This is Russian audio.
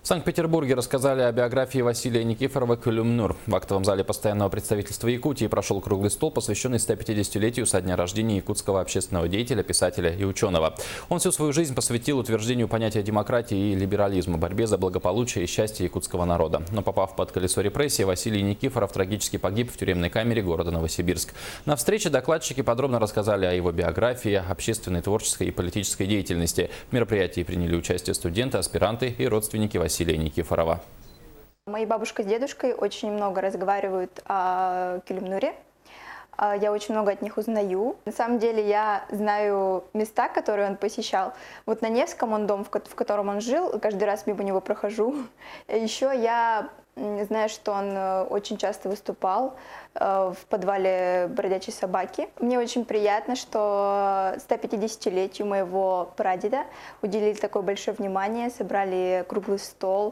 В Санкт-Петербурге рассказали о биографии Василия Никифорова «Кюльмнур». В актовом зале постоянного представительства Якутии прошел круглый стол, посвященный 150-летию со дня рождения якутского общественного деятеля, писателя и ученого. Он всю свою жизнь посвятил утверждению понятия демократии и либерализма, борьбе за благополучие и счастье якутского народа. Но попав под колесо репрессий, Василий Никифоров трагически погиб в тюремной камере города Новосибирск. На встрече докладчики подробно рассказали о его биографии, общественной, творческой и политической деятельности. В мероприятии приняли участие студенты, аспиранты и родственники Василия Никифорова. Мои бабушка с дедушкой очень много разговаривают о Кюльмнуре. Я очень много от них узнаю. На самом деле я знаю места, которые он посещал. Вот на Невском он дом, в котором он жил, каждый раз мимо него прохожу. Еще я знаю, что он очень часто выступал в подвале «Бродячей собаки». Мне очень приятно, что 150-летию моего прадеда уделили такое большое внимание, собрали круглый стол.